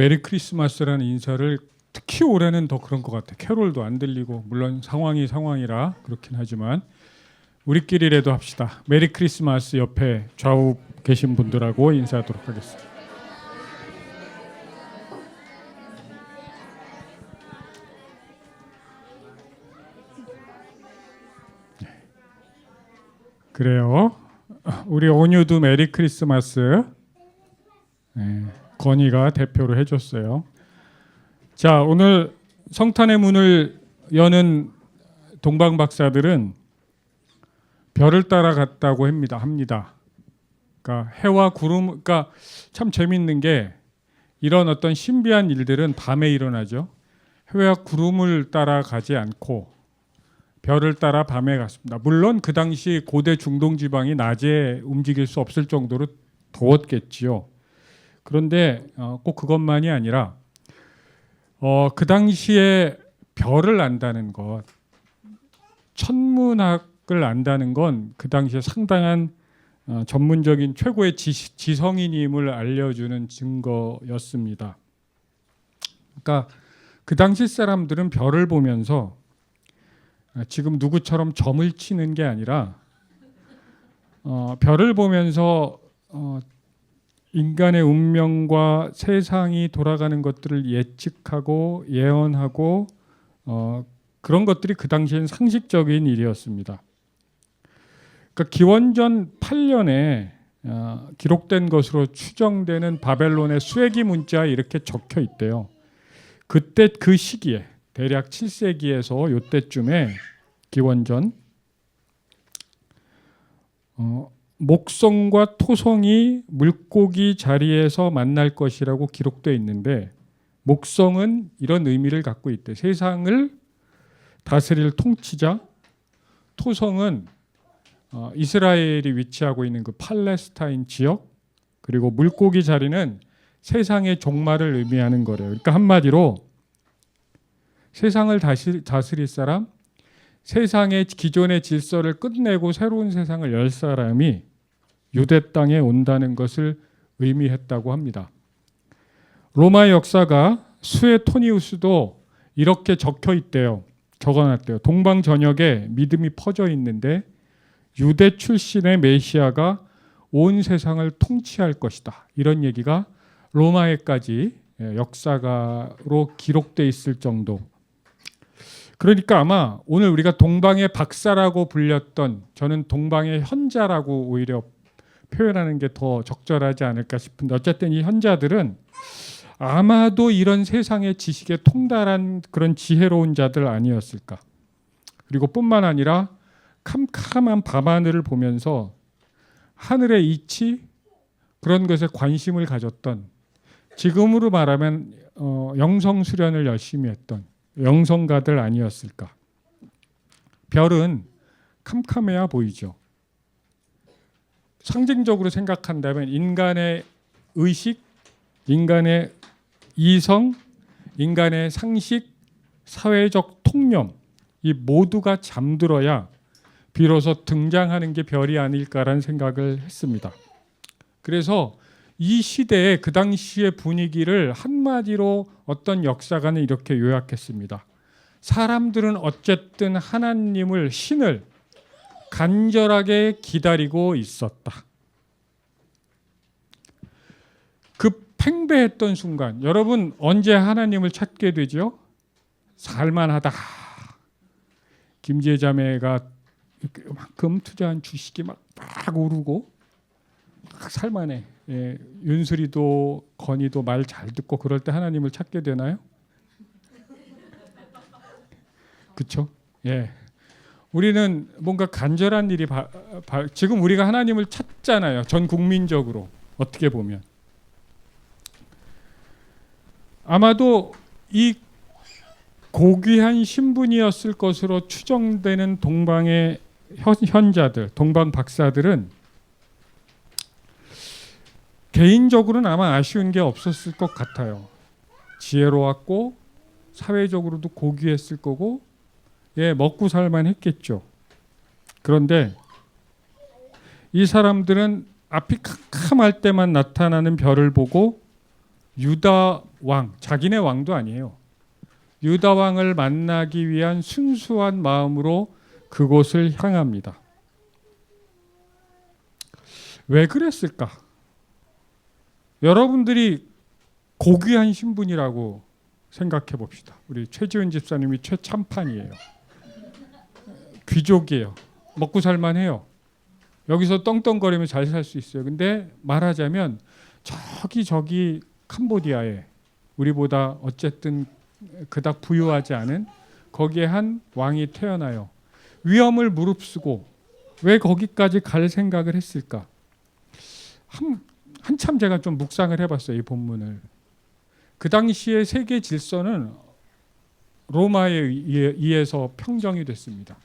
메리 크리스마스라는 인사를 특히 올해는 더 그런 것 같아요. 캐롤도 안 들리고, 물론 상황이라 그렇긴 하지만 우리끼리라도 합시다. 메리 크리스마스. 옆에 좌우 계신 분들하고 인사하도록 하겠습니다. 그래요. 우리 온유도 메리 크리스마스. 건이가 대표로 해줬어요. 자, 오늘 성탄의 문을 여는 동방 박사들은 별을 따라갔다고 합니다. 그러니까 해와 구름, 그러니까 참 재밌는 게 이런 어떤 신비한 일들은 밤에 일어나죠. 해와 구름을 따라가지 않고 별을 따라 밤에 갔습니다. 물론 그 당시 고대 중동 지방이 낮에 움직일 수 없을 정도로 더웠겠지요. 그런데 꼭 그것만이 아니라 그 당시에 별을 안다는 것, 천문학을 안다는 건 그 당시에 상당한 전문적인 최고의 지성인임을 알려주는 증거였습니다. 그러니까 그 당시 사람들은 별을 보면서 지금 누구처럼 점을 치는 게 아니라 별을 보면서 인간의 운명과 세상이 돌아가는 것들을 예측하고 예언하고 그런 것들이 그 당시엔 상식적인 일이었습니다. 그러니까 기원전 8년에 기록된 것으로 추정되는 바벨론의 수예기 문자에 이렇게 적혀 있대요. 그때 그 시기에 대략 7세기에서 요때쯤에 기원전 목성과 토성이 물고기 자리에서 만날 것이라고 기록되어 있는데, 목성은 이런 의미를 갖고 있대. 세상을 다스릴 통치자. 토성은 이스라엘이 위치하고 있는 그 팔레스타인 지역. 그리고 물고기 자리는 세상의 종말을 의미하는 거래요. 그러니까 한마디로 세상을 다스릴 사람, 세상의 기존의 질서를 끝내고 새로운 세상을 열 사람이 유대 땅에 온다는 것을 의미했다고 합니다. 로마의 역사가 수에토니우스도 이렇게 적혀 있대요. 적어놨대요. 동방 전역에 믿음이 퍼져 있는데 유대 출신의 메시아가 온 세상을 통치할 것이다. 이런 얘기가 로마에까지 역사가로 기록돼 있을 정도. 그러니까 아마 오늘 우리가 동방의 박사라고 불렸던, 저는 동방의 현자라고 오히려 표현하는 게 더 적절하지 않을까 싶은데, 어쨌든 이 현자들은 아마도 이런 세상의 지식에 통달한 그런 지혜로운 자들 아니었을까. 그리고 뿐만 아니라 캄캄한 밤하늘을 보면서 하늘의 이치, 그런 것에 관심을 가졌던, 지금으로 말하면 영성 수련을 열심히 했던 영성가들 아니었을까. 별은 캄캄해야 보이죠. 상징적으로 생각한다면 인간의 의식, 인간의 이성, 인간의 상식, 사회적 통념, 이 모두가 잠들어야 비로소 등장하는 게 별이 아닐까라는 생각을 했습니다. 그래서 이 시대의 그 당시의 분위기를 한마디로 어떤 역사가는 이렇게 요약했습니다. 사람들은 어쨌든 하나님을, 신을 간절하게 기다리고 있었다. 그 팽배했던 순간, 여러분 언제 하나님을 찾게 되죠? 살만하다. 김지혜 자매가 그만큼 투자한 주식이 막 오르고 막 살만해. 예, 윤슬이도 건이도 말 잘 듣고 그럴 때 하나님을 찾게 되나요? 그렇죠? 예. 우리는 뭔가 간절한 일이 지금 우리가 하나님을 찾잖아요. 전 국민적으로 어떻게 보면 아마도 이 고귀한 신분이었을 것으로 추정되는 동방의 현자들, 동방 박사들은 개인적으로는 아마 아쉬운 게 없었을 것 같아요. 지혜로웠고 사회적으로도 고귀했을 거고, 예, 먹고 살만 했겠죠. 그런데 이 사람들은 앞이 캄캄할 때만 나타나는 별을 보고 유다 왕, 자기네 왕도 아니에요. 유다 왕을 만나기 위한 순수한 마음으로 그곳을 향합니다. 왜 그랬을까? 여러분들이 고귀한 신분이라고 생각해 봅시다. 우리 최지은 집사님이 최참판이에요. 귀족이에요. 먹고 살만해요. 여기서 떵떵거리면 잘 살 수 있어요. 근데 말하자면 저기 캄보디아에 우리보다 어쨌든 그닥 부유하지 않은 거기에 한 왕이 태어나요. 위험을 무릅쓰고 왜 거기까지 갈 생각을 했을까? 한참 제가 좀 묵상을 해봤어요. 이 본문을. 그 당시의 세계 질서는 로마에 의해서 평정이 됐습니다.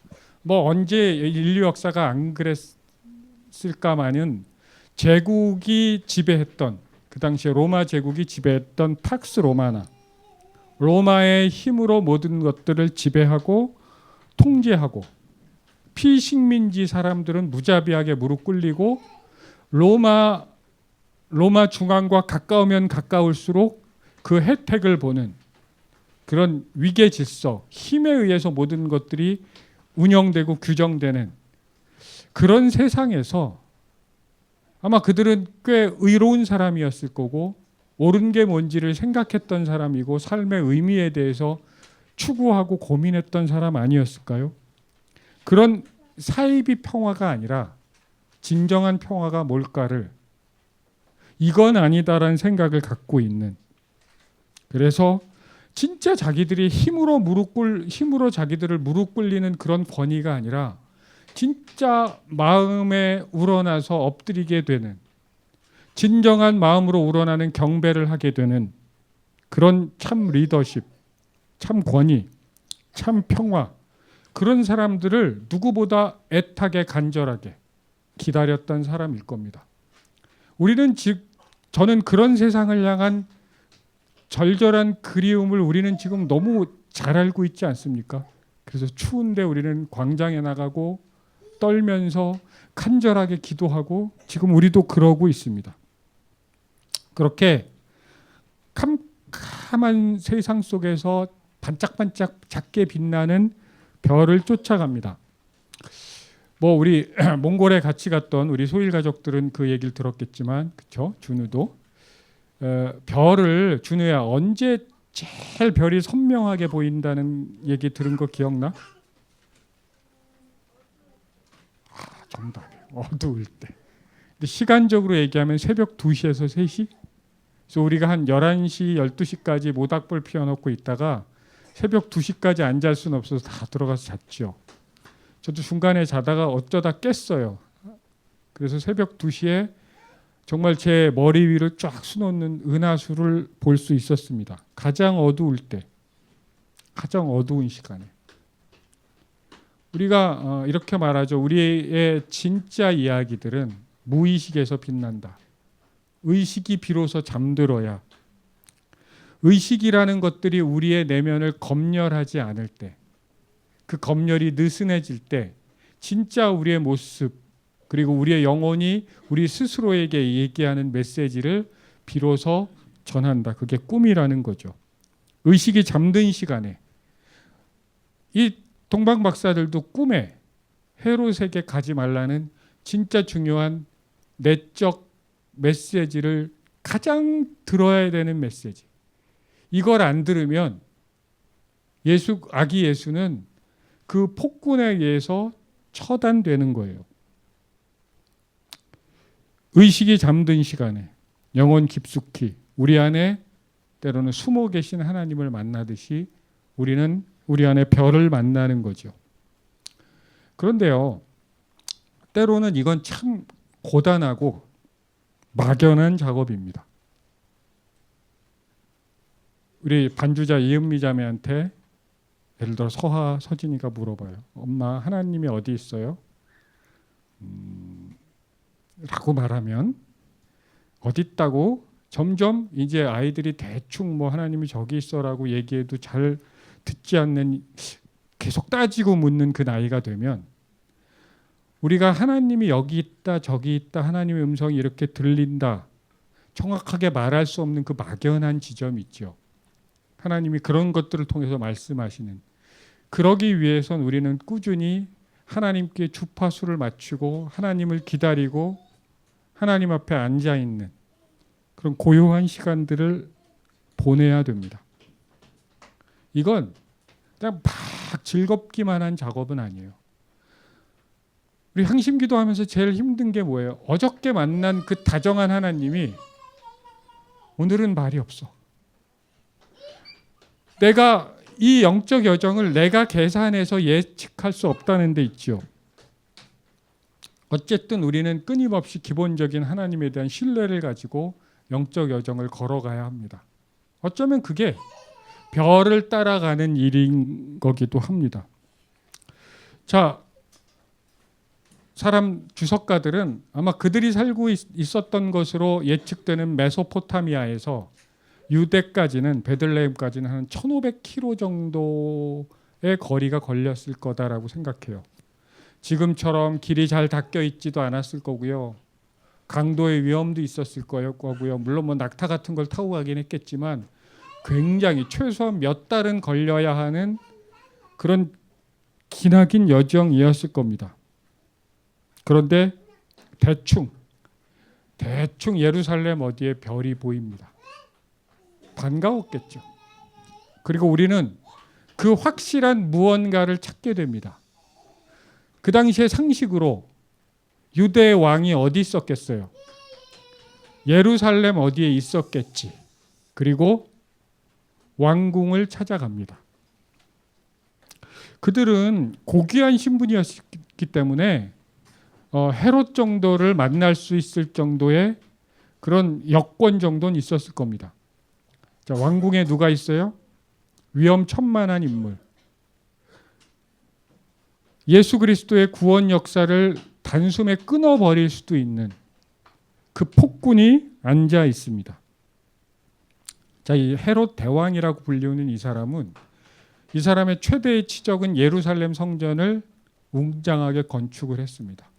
뭐 언제 인류 역사가 안 그랬을까마는 제국이 지배했던, 그 당시에 로마 제국이 지배했던 팍스 로마나, 로마의 힘으로 모든 것들을 지배하고 통제하고, 피식민지 사람들은 무자비하게 무릎 꿇리고, 로마 중앙과 가까우면 가까울수록 그 혜택을 보는 그런 위계 질서, 힘에 의해서 모든 것들이 운영되고 규정되는 그런 세상에서 아마 그들은 꽤 의로운 사람이었을 거고, 옳은 게 뭔지를 생각했던 사람이고, 삶의 의미에 대해서 추구하고 고민했던 사람 아니었을까요? 그런 사이비 평화가 아니라 진정한 평화가 뭘까를, 이건 아니다라는 생각을 갖고 있는, 그래서 진짜 자기들이 힘으로 자기들을 무릎 꿇리는 그런 권위가 아니라 진짜 마음에 우러나서 엎드리게 되는, 진정한 마음으로 우러나는 경배를 하게 되는 그런 참 리더십, 참 권위, 참 평화, 그런 사람들을 누구보다 애타게 간절하게 기다렸던 사람일 겁니다. 저는 그런 세상을 향한 절절한 그리움을 우리는 지금 너무 잘 알고 있지 않습니까? 그래서 추운데 우리는 광장에 나가고 떨면서 간절하게 기도하고 지금 우리도 그러고 있습니다. 그렇게 캄캄한 세상 속에서 반짝반짝 작게 빛나는 별을 쫓아갑니다. 뭐 우리 몽골에 같이 갔던 우리 소일 가족들은 그 얘기를 들었겠지만, 그렇죠? 준우도 별을, 준우야 언제 제일 별이 선명하게 보인다는 얘기 들은 거 기억나? 정답이에요. 어두울 때. 근데 시간적으로 얘기하면 새벽 2시에서 3시? 그래서 우리가 한 11시, 12시까지 모닥불 피워놓고 있다가 새벽 2시까지 안 잘 수는 없어서 다 들어가서 잤죠. 저도 중간에 자다가 어쩌다 깼어요. 그래서 새벽 2시에 정말 제 머리 위를 쫙 수놓는 은하수를 볼 수 있었습니다. 가장 어두울 때, 가장 어두운 시간에. 우리가 이렇게 말하죠. 우리의 진짜 이야기들은 무의식에서 빛난다. 의식이 비로소 잠들어야, 의식이라는 것들이 우리의 내면을 검열하지 않을 때, 그 검열이 느슨해질 때 진짜 우리의 모습, 그리고 우리의 영혼이 우리 스스로에게 얘기하는 메시지를 비로소 전한다. 그게 꿈이라는 거죠. 의식이 잠든 시간에 이 동방 박사들도 꿈에 헤롯에게 가지 말라는 진짜 중요한 내적 메시지를, 가장 들어야 되는 메시지, 이걸 안 들으면 아기 예수는 그 폭군에 의해서 처단되는 거예요. 의식이 잠든 시간에 영혼 깊숙이 우리 안에 때로는 숨어 계신 하나님을 만나듯이 우리는 우리 안에 별을 만나는 거죠. 그런데요, 때로는 이건 참 고단하고 막연한 작업입니다. 우리 반주자 이은미 자매한테 예를 들어 서하, 서진이가 물어봐요. 엄마, 하나님이 어디 있어요? 라고 말하면 어디 있다고? 점점 이제 아이들이 대충 뭐 하나님이 저기 있어라고 얘기해도 잘 듣지 않는, 계속 따지고 묻는 그 나이가 되면 우리가 하나님이 여기 있다 저기 있다, 하나님의 음성이 이렇게 들린다, 정확하게 말할 수 없는 그 막연한 지점이 있죠. 하나님이 그런 것들을 통해서 말씀하시는. 그러기 위해선 우리는 꾸준히 하나님께 주파수를 맞추고 하나님을 기다리고 하나님 앞에 앉아 있는 그런 고요한 시간들을 보내야 됩니다. 이건 그냥 막 즐겁기만 한 작업은 아니에요. 우리 향심 기도하면서 제일 힘든 게 뭐예요? 어저께 만난 그 다정한 하나님이 오늘은 말이 없어. 내가 이 영적 여정을 내가 계산해서 예측할 수 없다는 데 있죠. 어쨌든 우리는 끊임없이 기본적인 하나님에 대한 신뢰를 가지고 영적 여정을 걸어가야 합니다. 어쩌면 그게 별을 따라가는 일인 거기도 합니다. 자, 사람 주석가들은 아마 그들이 살고 있었던 것으로 예측되는 메소포타미아에서 유대까지는 베들레헴까지는 한 1500km 정도의 거리가 걸렸을 거다라고 생각해요. 지금처럼 길이 잘 닦여 있지도 않았을 거고요. 강도의 위험도 있었을 거고요. 물론 뭐 낙타 같은 걸 타고 가긴 했겠지만 굉장히 최소한 몇 달은 걸려야 하는 그런 기나긴 여정이었을 겁니다. 그런데 대충 예루살렘 어디에 별이 보입니다. 반가웠겠죠. 그리고 우리는 그 확실한 무언가를 찾게 됩니다. 그 당시의 상식으로 유대의 왕이 어디 있었겠어요? 예루살렘 어디에 있었겠지. 그리고 왕궁을 찾아갑니다. 그들은 고귀한 신분이었기 때문에 헤롯 정도를 만날 수 있을 정도의 그런 여권 정도는 있었을 겁니다. 자, 왕궁에 누가 있어요? 위험천만한 인물. 예수 그리스도의 구원 역사를 단숨에 끊어버릴 수도 있는 그 폭군이 앉아 있습니다. 자, 이 헤롯 대왕이라고 불리우는 이 사람은 이 사람의 최대의 치적은 예루살렘 성전을 웅장하게 건축을 했습니다.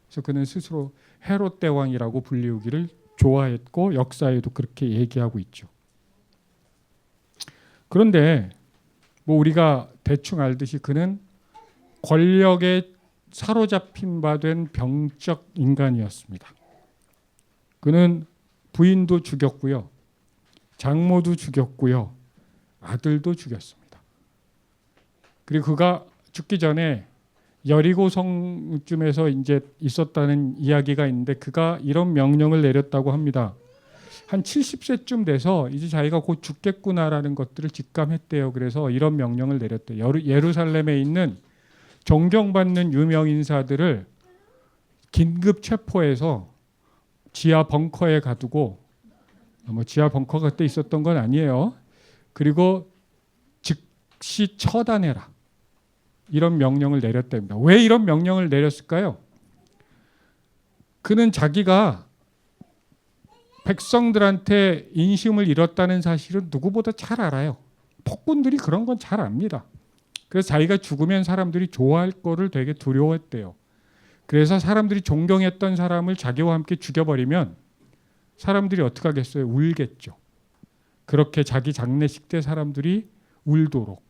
그래서 그는 스스로 헤롯 대왕이라고 불리우기를 좋아했고 역사에도 그렇게 얘기하고 있죠. 그런데 뭐 우리가 대충 알듯이 그는 권력에 사로잡힌 바 된 병적 인간이었습니다. 그는 부인도 죽였고요. 장모도 죽였고요. 아들도 죽였습니다. 그리고 그가 죽기 전에 여리고성쯤에서 이제 있었다는 이야기가 있는데 그가 이런 명령을 내렸다고 합니다. 한 70세쯤 돼서 이제 자기가 곧 죽겠구나라는 것들을 직감했대요. 그래서 이런 명령을 내렸대요. 예루살렘에 있는 존경받는 유명 인사들을 긴급 체포해서 지하 벙커에 가두고 뭐 지하 벙커가 그때 있었던 건 아니에요. 그리고 즉시 처단해라. 이런 명령을 내렸답니다. 왜 이런 명령을 내렸을까요? 그는 자기가 백성들한테 인심을 잃었다는 사실은 누구보다 잘 알아요. 폭군들이 그런 건 잘 압니다. 그래서 자기가 죽으면 사람들이 좋아할 거를 되게 두려워했대요. 그래서 사람들이 존경했던 사람을 자기와 함께 죽여버리면 사람들이 어떻게 하겠어요? 울겠죠. 그렇게 자기 장례식 때 사람들이 울도록.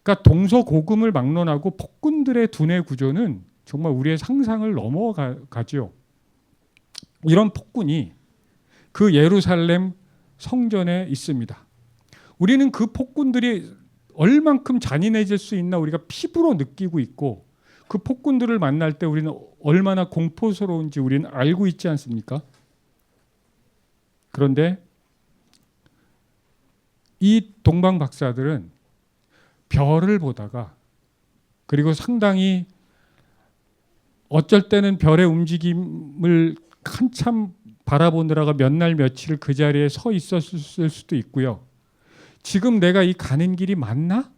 그러니까 동서고금을 막론하고 폭군들의 두뇌 구조는 정말 우리의 상상을 넘어가죠. 이런 폭군이 그 예루살렘 성전에 있습니다. 우리는 그 폭군들이 얼만큼 잔인해질 수 있나 우리가 피부로 느끼고 있고 그 폭군들을 만날 때 우리는 얼마나 공포스러운지 우리는 알고 있지 않습니까? 그런데 이 동방 박사들은 별을 보다가 그리고 상당히 어쩔 때는 별의 움직임을 한참 바라보느라가 몇 날 며칠 그 자리에 서 있었을 수도 있고요. 지금 내가 이 가는 길이 맞나?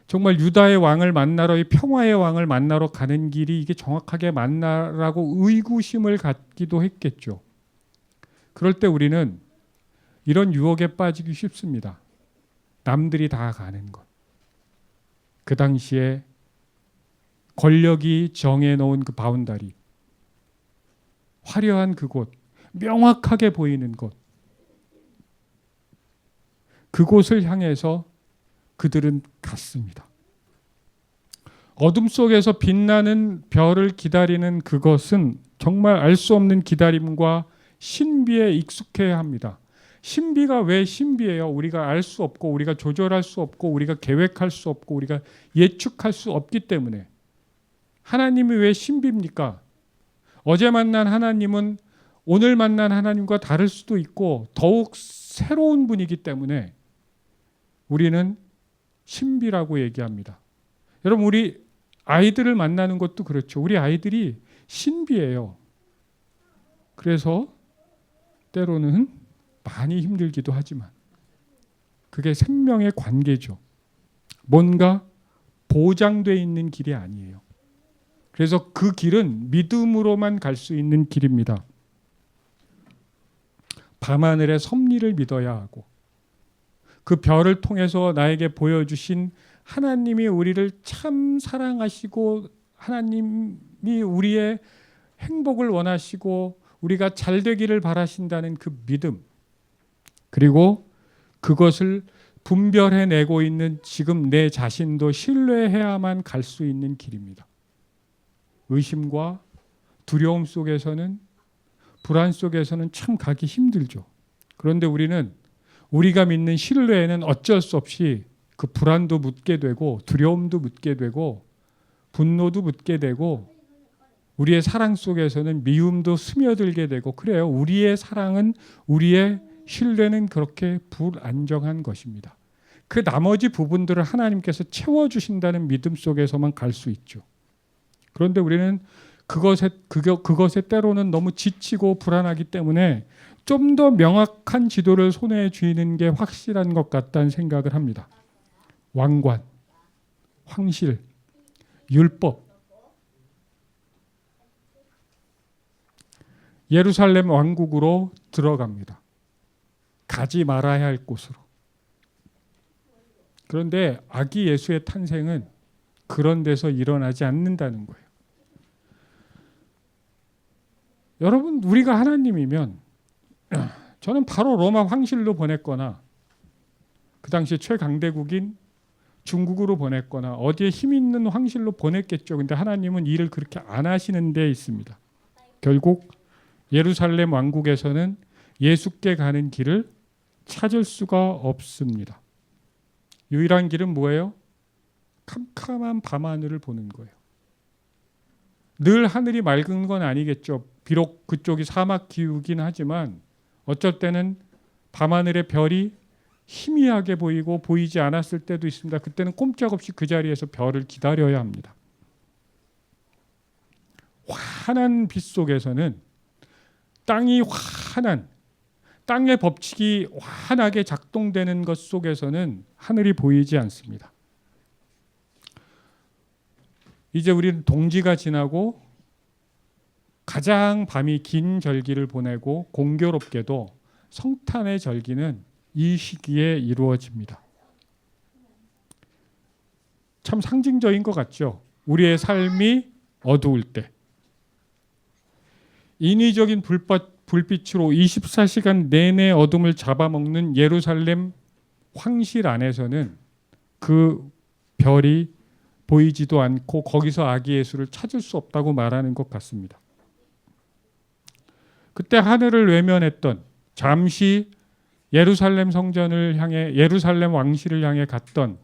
정말 유다의 왕을 만나러 이 평화의 왕을 만나러 가는 길이 이게 정확하게 맞나라고 의구심을 갖기도 했겠죠. 그럴 때 우리는 이런 유혹에 빠지기 쉽습니다. 남들이 다 가는 것. 그 당시에 권력이 정해놓은 그 바운다리. 화려한 그곳. 명확하게 보이는 곳, 그곳을 향해서 그들은 갔습니다. 어둠 속에서 빛나는 별을 기다리는 그것은 정말 알 수 없는 기다림과 신비에 익숙해야 합니다. 신비가 왜 신비예요? 우리가 알 수 없고 우리가 조절할 수 없고 우리가 계획할 수 없고 우리가 예측할 수 없기 때문에. 하나님이 왜 신비입니까? 어제 만난 하나님은 오늘 만난 하나님과 다를 수도 있고 더욱 새로운 분이기 때문에 우리는 신비라고 얘기합니다. 여러분, 우리 아이들을 만나는 것도 그렇죠. 우리 아이들이 신비예요. 그래서 때로는 많이 힘들기도 하지만 그게 생명의 관계죠. 뭔가 보장되어 있는 길이 아니에요. 그래서 그 길은 믿음으로만 갈 수 있는 길입니다. 밤하늘의 섭리를 믿어야 하고 그 별을 통해서 나에게 보여주신 하나님이 우리를 참 사랑하시고 하나님이 우리의 행복을 원하시고 우리가 잘 되기를 바라신다는 그 믿음, 그리고 그것을 분별해내고 있는 지금 내 자신도 신뢰해야만 갈 수 있는 길입니다. 의심과 두려움 속에서는, 불안 속에서는 참 가기 힘들죠. 그런데 우리는 우리가 믿는 신뢰에는 어쩔 수 없이 그 불안도 묻게 되고 두려움도 묻게 되고 분노도 묻게 되고 우리의 사랑 속에서는 미움도 스며들게 되고 그래요. 우리의 사랑은, 우리의 신뢰는 그렇게 불안정한 것입니다. 그 나머지 부분들을 하나님께서 채워주신다는 믿음 속에서만 갈 수 있죠. 그런데 우리는 그것에 때로는 너무 지치고 불안하기 때문에 좀 더 명확한 지도를 손에 쥐는 게 확실한 것 같다는 생각을 합니다. 왕관, 황실, 율법. 예루살렘 왕국으로 들어갑니다. 가지 말아야 할 곳으로. 그런데 아기 예수의 탄생은 그런 데서 일어나지 않는다는 거예요. 여러분, 우리가 하나님이면 저는 바로 로마 황실로 보냈거나 그 당시 최강대국인 중국으로 보냈거나 어디에 힘 있는 황실로 보냈겠죠. 근데 하나님은 일을 그렇게 안 하시는 데 있습니다. 결국 예루살렘 왕국에서는 예수께 가는 길을 찾을 수가 없습니다. 유일한 길은 뭐예요? 캄캄한 밤하늘을 보는 거예요. 늘 하늘이 맑은 건 아니겠죠. 비록 그쪽이 사막 기후긴 하지만 어쩔 때는 밤하늘의 별이 희미하게 보이고 보이지 않았을 때도 있습니다. 그때는 꼼짝없이 그 자리에서 별을 기다려야 합니다. 환한 빛 속에서는 땅이 환한, 땅의 법칙이 환하게 작동되는 것 속에서는 하늘이 보이지 않습니다. 이제 우리는 동지가 지나고 가장 밤이 긴 절기를 보내고 공교롭게도 성탄의 절기는 이 시기에 이루어집니다. 참 상징적인 것 같죠. 우리의 삶이 어두울 때 인위적인 불빛으로 24시간 내내 어둠을 잡아먹는 예루살렘 황실 안에서는 그 별이 보이지도 않고 거기서 아기 예수를 찾을 수 없다고 말하는 것 같습니다. 그때 하늘을 외면했던, 잠시 예루살렘 성전을 향해, 예루살렘 왕실을 향해 갔던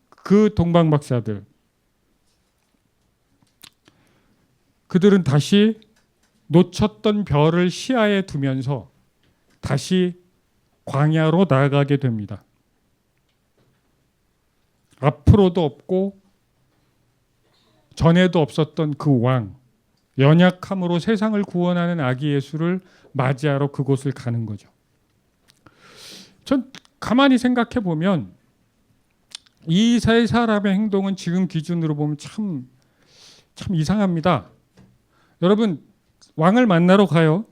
그 동방박사들, 그들은 다시 놓쳤던 별을 시야에 두면서 다시 광야로 나아가게 됩니다. 앞으로도 없고 전에도 없었던 그 왕, 연약함으로 세상을 구원하는 아기 예수를 맞이하러 그곳을 가는 거죠. 전 가만히 생각해 보면 이 세 사람의 행동은 지금 기준으로 보면 참 이상합니다. 여러분, 왕을 만나러 가요.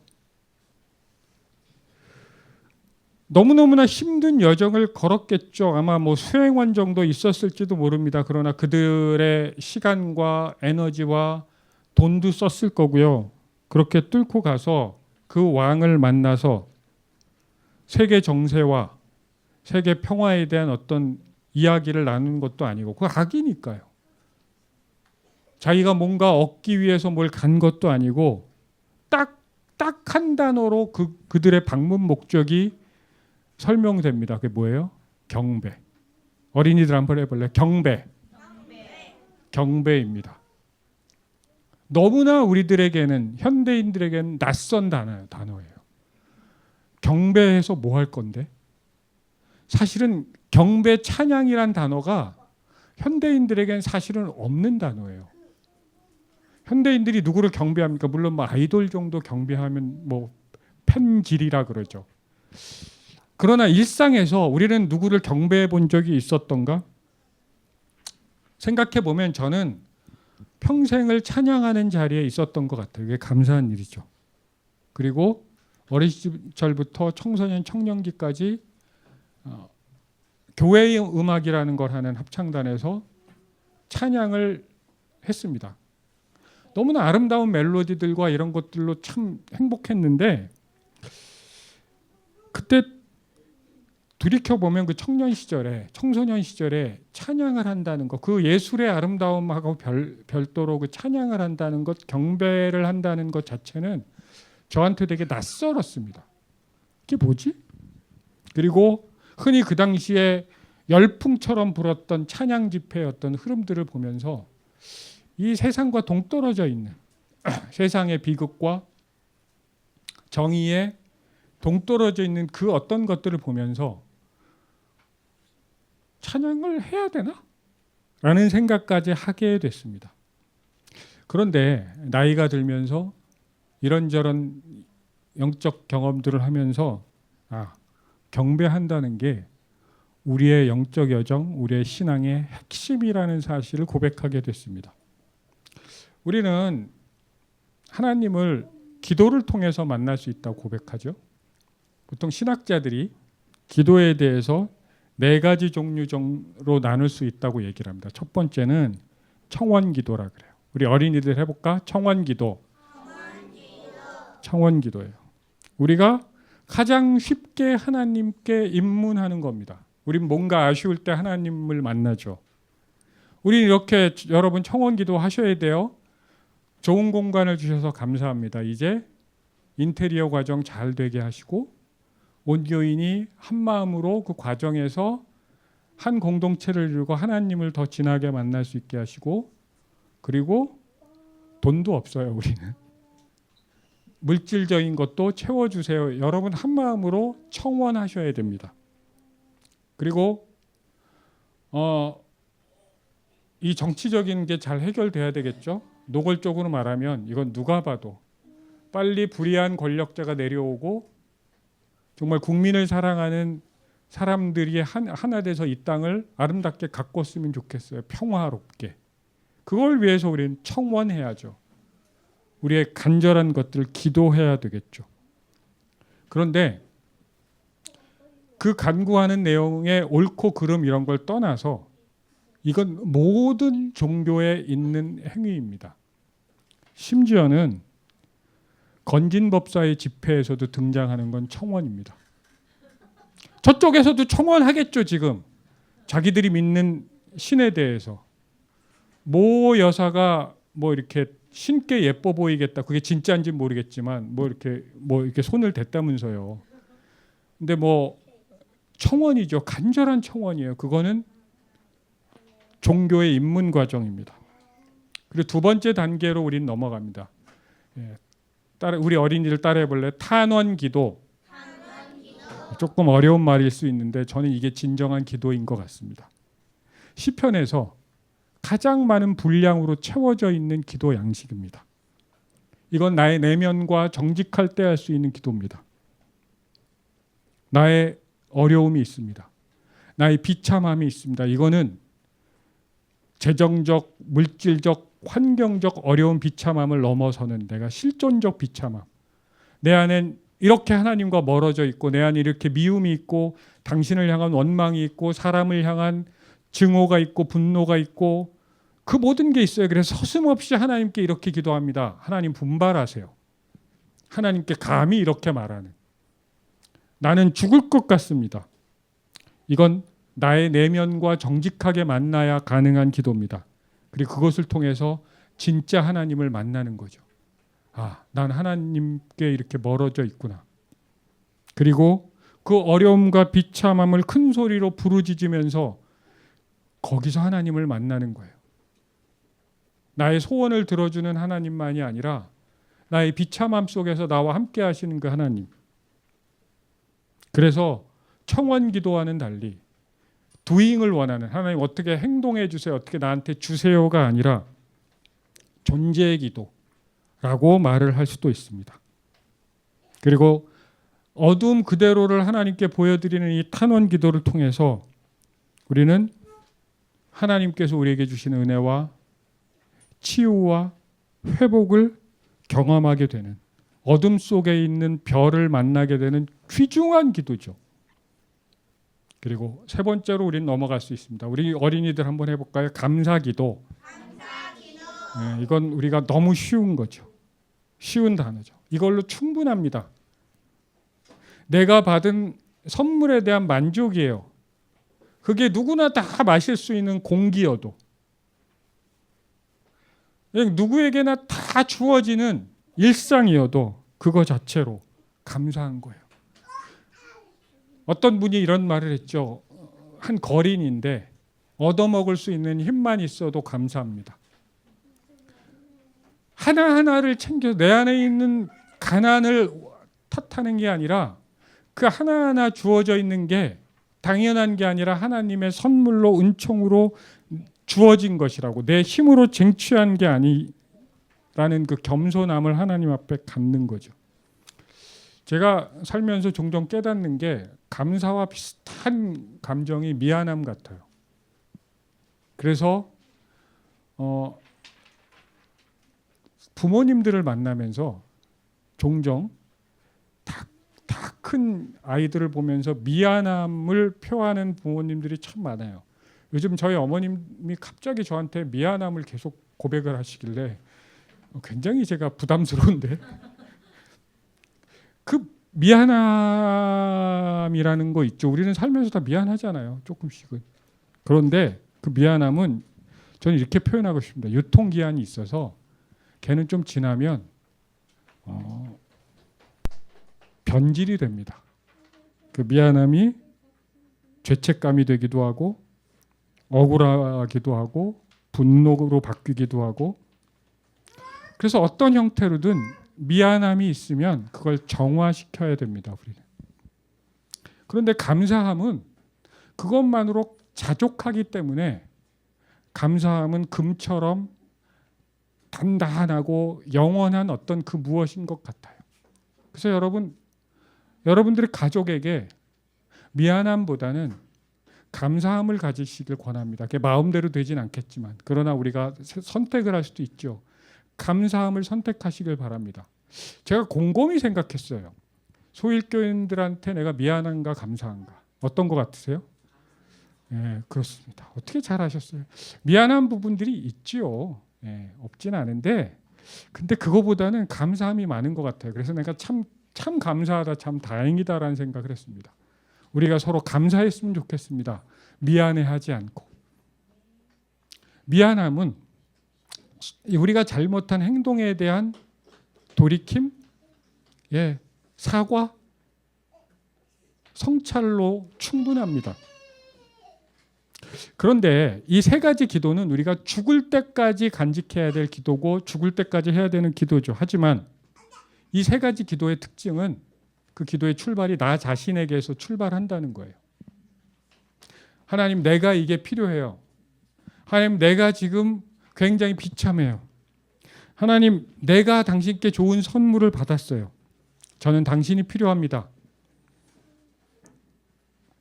너무너무나 힘든 여정을 걸었겠죠. 아마 뭐 수행원 정도 있었을지도 모릅니다. 그러나 그들의 시간과 에너지와 돈도 썼을 거고요. 그렇게 뚫고 가서 그 왕을 만나서 세계 정세와 세계 평화에 대한 어떤 이야기를 나누는 것도 아니고 그 악이니까요. 자기가 뭔가 얻기 위해서 뭘 간 것도 아니고 딱 한 단어로 그들의 방문 목적이 설명됩니다. 그게 뭐예요? 경배. 어린이들 한번 해볼래요? 경배. 경배입니다. 너무나 우리들에게는 현대인들에게는 낯선 단어예요. 경배해서 뭐 할 건데? 사실은 경배 찬양이란 단어가 현대인들에게는 사실은 없는 단어예요. 현대인들이 누구를 경배합니까? 물론 뭐 아이돌 정도 경배하면 뭐 팬질이라 그러죠. 그러나 일상에서 우리는 누구를 경배해 본 적이 있었던가? 생각해 보면 저는 평생을 찬양하는 자리에 있었던 것 같아요. 그게 감사한 일이죠. 그리고 어린 시절부터 청소년 청년기까지 교회의 음악이라는 걸 하는 합창단에서 찬양을 했습니다. 너무나 아름다운 멜로디들과 이런 것들로 참 행복했는데 그때 돌이켜보면 그 청년 시절에 청소년 시절에 찬양을 한다는 것, 그 예술의 아름다움하고 별도로 그 찬양을 한다는 것, 경배를 한다는 것 자체는 저한테 되게 낯설었습니다. 이게 뭐지? 그리고 흔히 그 당시에 열풍처럼 불었던 찬양 집회의 어떤 흐름들을 보면서 이 세상과 동떨어져 있는 세상의 비극과 정의에 동떨어져 있는 그 어떤 것들을 보면서 찬양을 해야 되나? 라는 생각까지 하게 됐습니다. 그런데 나이가 들면서 이런저런 영적 경험들을 하면서 경배한다는 게 우리의 영적 여정, 우리의 신앙의 핵심이라는 사실을 고백하게 됐습니다. 우리는 하나님을 기도를 통해서 만날 수 있다고 고백하죠. 보통 신학자들이 기도에 대해서 4가지 종류로 나눌 수 있다고 얘기를 합니다. 첫 번째는 청원기도라 그래요. 우리 어린이들 해볼까? 청원기도. 청원기도예요. 우리가 가장 쉽게 하나님께 입문하는 겁니다. 우린 뭔가 아쉬울 때 하나님을 만나죠. 우리 이렇게 여러분 청원기도 하셔야 돼요. 좋은 공간을 주셔서 감사합니다. 이제 인테리어 과정 잘 되게 하시고 온교인이 한 마음으로 그 과정에서 한 공동체를 이루고 하나님을 더 진하게 만날 수 있게 하시고, 그리고 돈도 없어요. 우리는 물질적인 것도 채워주세요. 여러분 한 마음으로 청원하셔야 됩니다. 그리고 이 정치적인 게 잘 해결돼야 되겠죠. 노골적으로 말하면 이건 누가 봐도 빨리 불의한 권력자가 내려오고 정말 국민을 사랑하는 사람들이 하나 돼서 이 땅을 아름답게 가꿨으면 좋겠어요. 평화롭게. 그걸 위해서 우리는 청원해야죠. 우리의 간절한 것들을 기도해야 되겠죠. 그런데 그 간구하는 내용의 옳고 그름 이런 걸 떠나서 이건 모든 종교에 있는 행위입니다. 심지어는 건진법사의 집회에서도 등장하는 건 청원입니다. 저쪽에서도 청원하겠죠. 지금 자기들이 믿는 신에 대해서 모 여사가 뭐 이렇게 신께 예뻐 보이겠다. 그게 진짜인지 모르겠지만 뭐 이렇게 손을 댔다면서요. 근데 뭐 청원이죠. 간절한 청원이에요. 그거는 종교의 입문 과정입니다. 그리고 두 번째 단계로 우리는 넘어갑니다. 우리 어린이들 따라해 볼래요? 탄원기도. 조금 어려운 말일 수 있는데 저는 이게 진정한 기도인 것 같습니다. 시편에서 가장 많은 분량으로 채워져 있는 기도 양식입니다. 이건 나의 내면과 정직할 때 할 수 있는 기도입니다. 나의 어려움이 있습니다. 나의 비참함이 있습니다. 이거는 재정적, 물질적, 환경적 어려운 비참함을 넘어서는 내가 실존적 비참함. 내 안엔 이렇게 하나님과 멀어져 있고 내 안에 이렇게 미움이 있고 당신을 향한 원망이 있고 사람을 향한 증오가 있고 분노가 있고 그 모든 게 있어요. 그래서 서슴없이 하나님께 이렇게 기도합니다. 하나님 분발하세요. 하나님께 감히 이렇게 말하는, 나는 죽을 것 같습니다. 이건 나의 내면과 정직하게 만나야 가능한 기도입니다. 그리고 그것을 통해서 진짜 하나님을 만나는 거죠. 아, 난 하나님께 이렇게 멀어져 있구나. 그리고 그 어려움과 비참함을 큰 소리로 부르짖으면서 거기서 하나님을 만나는 거예요. 나의 소원을 들어주는 하나님만이 아니라 나의 비참함 속에서 나와 함께 하시는 그 하나님. 그래서 청원 기도와는 달리 도잉을 원하는, 하나님 어떻게 행동해 주세요, 어떻게 나한테 주세요가 아니라 존재의 기도라고 말을 할 수도 있습니다. 그리고 어둠 그대로를 하나님께 보여드리는 이 탄원 기도를 통해서 우리는 하나님께서 우리에게 주시는 은혜와 치유와 회복을 경험하게 되는, 어둠 속에 있는 별을 만나게 되는 귀중한 기도죠. 그리고 세 번째로 우리는 넘어갈 수 있습니다. 우리 어린이들 한번 해볼까요? 감사기도. 네, 이건 우리가 너무 쉬운 거죠. 쉬운 단어죠. 이걸로 충분합니다. 내가 받은 선물에 대한 만족이에요. 그게 누구나 다 마실 수 있는 공기여도, 누구에게나 다 주어지는 일상이어도 그거 자체로 감사한 거예요. 어떤 분이 이런 말을 했죠. 한 거린인데 얻어먹을 수 있는 힘만 있어도 감사합니다. 하나하나를 챙겨 내 안에 있는 가난을 탓하는 게 아니라 그 하나하나 주어져 있는 게 당연한 게 아니라 하나님의 선물로, 은총으로 주어진 것이라고, 내 힘으로 쟁취한 게 아니라는 그 겸손함을 하나님 앞에 갖는 거죠. 제가 살면서 종종 깨닫는 게 감사와 비슷한 감정이 미안함 같아요. 그래서 부모님들을 만나면서 종종 다 큰 아이들을 보면서 미안함을 표하는 부모님들이 참 많아요. 요즘 저희 어머님이 갑자기 저한테 미안함을 계속 고백을 하시길래 굉장히 제가 부담스러운데, 그 미안함이라는 거 있죠. 우리는 살면서 다 미안하잖아요, 조금씩은. 그런데 그 미안함은 저는 이렇게 표현하고 싶습니다. 유통기한이 있어서 걔는 좀 지나면 변질이 됩니다. 그 미안함이 죄책감이 되기도 하고 억울하기도 하고 분노로 바뀌기도 하고, 그래서 어떤 형태로든 미안함이 있으면 그걸 정화시켜야 됩니다, 우리는. 그런데 감사함은 그것만으로 자족하기 때문에, 감사함은 금처럼 단단하고 영원한 어떤 그 무엇인 것 같아요. 그래서 여러분들의 가족에게 미안함보다는 감사함을 가지시길 권합니다. 그게 마음대로 되진 않겠지만, 그러나 우리가 선택을 할 수도 있죠. 감사함을 선택하시길 바랍니다. 제가 곰곰이 생각했어요. 소일교인들한테 내가 미안한가 감사한가, 어떤 것 같으세요? 네, 그렇습니다. 어떻게 잘 하셨어요? 미안한 부분들이 있지요. 네, 없진 않은데, 근데 그거보다는 감사함이 많은 것 같아요. 그래서 내가 참 감사하다, 참 다행이다라는 생각을 했습니다. 우리가 서로 감사했으면 좋겠습니다. 미안해하지 않고. 미안함은 우리가 잘못한 행동에 대한 돌이킴, 사과, 성찰로 충분합니다. 그런데 이 세 가지 기도는 우리가 죽을 때까지 간직해야 될 기도고 죽을 때까지 해야 되는 기도죠. 하지만 이 세 가지 기도의 특징은 그 기도의 출발이 나 자신에게서 출발한다는 거예요. 하나님, 내가 이게 필요해요. 하나님, 내가 지금 굉장히 비참해요. 하나님, 내가 당신께 좋은 선물을 받았어요. 저는 당신이 필요합니다.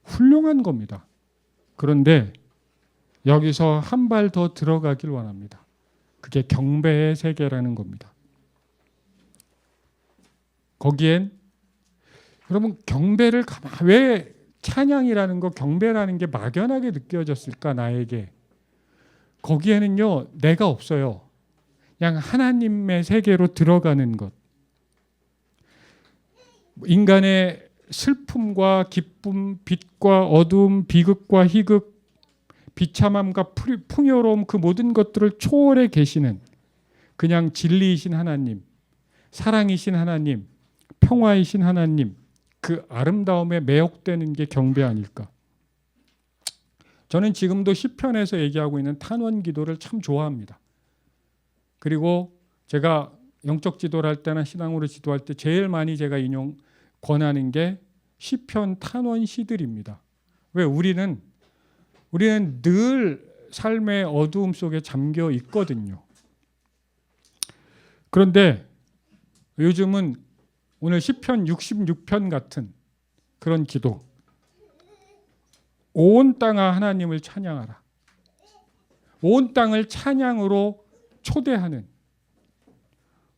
훌륭한 겁니다. 그런데 여기서 한 발 더 들어가길 원합니다. 그게 경배의 세계라는 겁니다. 거기엔 여러분, 경배를 왜 찬양이라는 거, 경배라는 게 막연하게 느껴졌을까, 나에게? 거기에는요, 내가 없어요. 그냥 하나님의 세계로 들어가는 것. 인간의 슬픔과 기쁨, 빛과 어두움, 비극과 희극, 비참함과 풍요로움, 그 모든 것들을 초월해 계시는 그냥 진리이신 하나님, 사랑이신 하나님, 평화이신 하나님, 그 아름다움에 매혹되는 게 경배 아닐까. 저는 지금도 시편에서 얘기하고 있는 탄원 기도를 참 좋아합니다. 그리고 제가 영적 지도를 할 때나 신앙으로 지도할 때 제일 많이 제가 권하는 게 시편 탄원 시들입니다. 왜? 우리는 늘 삶의 어두움 속에 잠겨 있거든요. 그런데 요즘은 오늘 시편 66편 같은 그런 기도, 온 땅아 하나님을 찬양하라, 온 땅을 찬양으로 초대하는,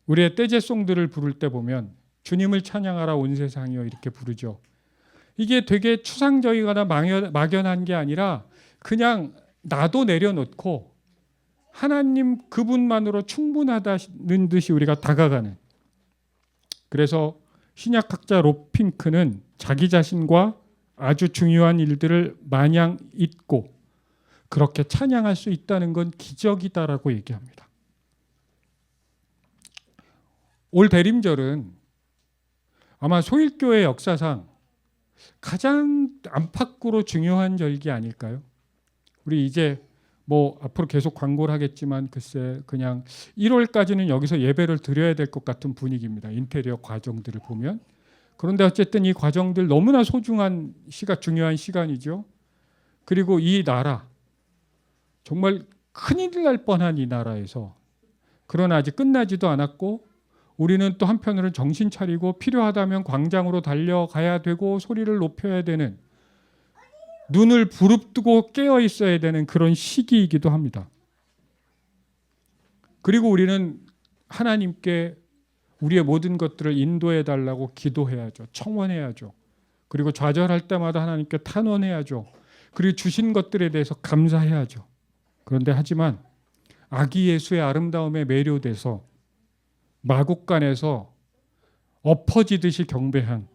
우리의 떼제송들을 부를 때 보면 주님을 찬양하라 온 세상이여 이렇게 부르죠. 이게 되게 추상적이거나 막연한 게 아니라 그냥 나도 내려놓고 하나님 그분만으로 충분하다는 듯이 우리가 다가가는. 그래서 신약학자 로핑크는 자기 자신과 아주 중요한 일들을 마냥 잊고 그렇게 찬양할 수 있다는 건 기적이다라고 얘기합니다. 올 대림절은 아마 소일교회 역사상 가장 안팎으로 중요한 절기 아닐까요? 우리 이제 뭐 앞으로 계속 광고를 하겠지만 글쎄 그냥 1월까지는 여기서 예배를 드려야 될 것 같은 분위기입니다. 인테리어 과정들을 보면. 그런데 어쨌든 이 과정들 너무나 소중한 중요한 시간이죠. 그리고 이 나라, 정말 큰일 날 뻔한 이 나라에서, 그러나 아직 끝나지도 않았고 우리는 또 한편으로는 정신 차리고 필요하다면 광장으로 달려가야 되고 소리를 높여야 되는, 눈을 부릅뜨고 깨어 있어야 되는 그런 시기이기도 합니다. 그리고 우리는 하나님께 우리의 모든 것들을 인도해 달라고 기도해야죠. 청원해야죠. 그리고 좌절할 때마다 하나님께 탄원해야죠. 그리고 주신 것들에 대해서 감사해야죠. 그런데 하지만 아기 예수의 아름다움에 매료돼서 마국간에서 엎어지듯이 경배한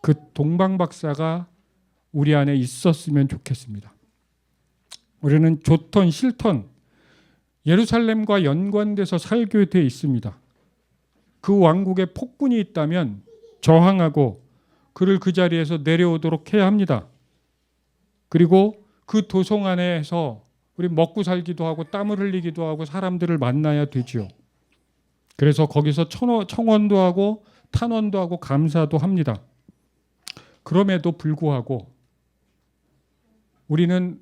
그 동방박사가 우리 안에 있었으면 좋겠습니다. 우리는 좋던 싫던 예루살렘과 연관돼서 살게 돼 있습니다. 그 왕국에 폭군이 있다면 저항하고 그를 그 자리에서 내려오도록 해야 합니다. 그리고 그 도성 안에서 우리 먹고 살기도 하고 땀을 흘리기도 하고 사람들을 만나야 되지요. 그래서 거기서 청원도 하고 탄원도 하고 감사도 합니다. 그럼에도 불구하고 우리는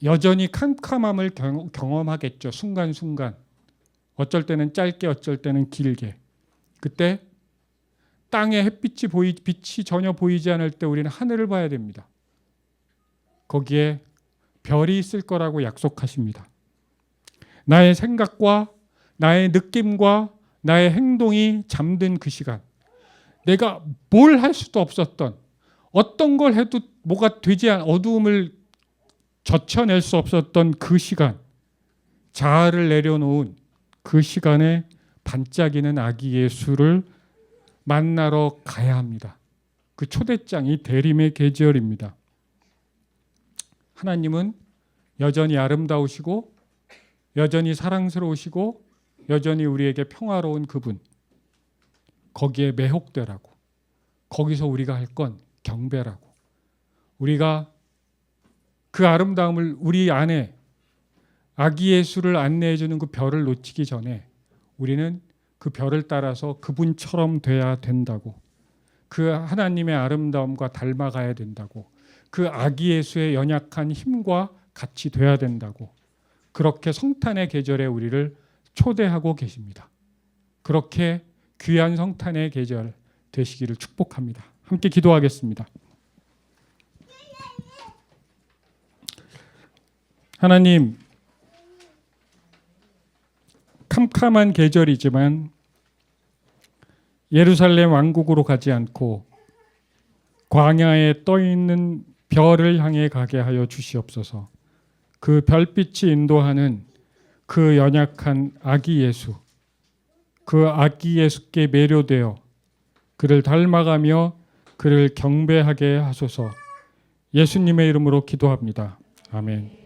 여전히 캄캄함을 경험하겠죠. 순간순간. 어쩔 때는 짧게 어쩔 때는 길게. 그때 땅에 빛이 전혀 보이지 않을 때 우리는 하늘을 봐야 됩니다. 거기에 별이 있을 거라고 약속하십니다. 나의 생각과 나의 느낌과 나의 행동이 잠든 그 시간, 내가 뭘 할 수도 없었던, 어떤 걸 해도 뭐가 되지 않은 어두움을 젖혀낼 수 없었던 그 시간, 자아를 내려놓은 그 시간에 반짝이는 아기 예수를 만나러 가야 합니다. 그 초대장이 대림의 계절입니다. 하나님은 여전히 아름다우시고 여전히 사랑스러우시고 여전히 우리에게 평화로운 그분, 거기에 매혹되라고, 거기서 우리가 할 건 경배라고, 우리가 그 아름다움을 우리 안에 아기 예수를 안내해 주는 그 별을 놓치기 전에 우리는 그 별을 따라서 그분처럼 돼야 된다고, 그 하나님의 아름다움과 닮아가야 된다고, 그 아기 예수의 연약한 힘과 같이 돼야 된다고, 그렇게 성탄의 계절에 우리를 초대하고 계십니다. 그렇게 귀한 성탄의 계절 되시기를 축복합니다. 함께 기도하겠습니다. 하나님, 캄캄한 계절이지만 예루살렘 왕국으로 가지 않고 광야에 떠 있는 별을 향해 가게 하여 주시옵소서. 그 별빛이 인도하는 그 연약한 아기 예수, 그 아기 예수께 매료되어 그를 닮아가며 그를 경배하게 하소서. 예수님의 이름으로 기도합니다. 아멘.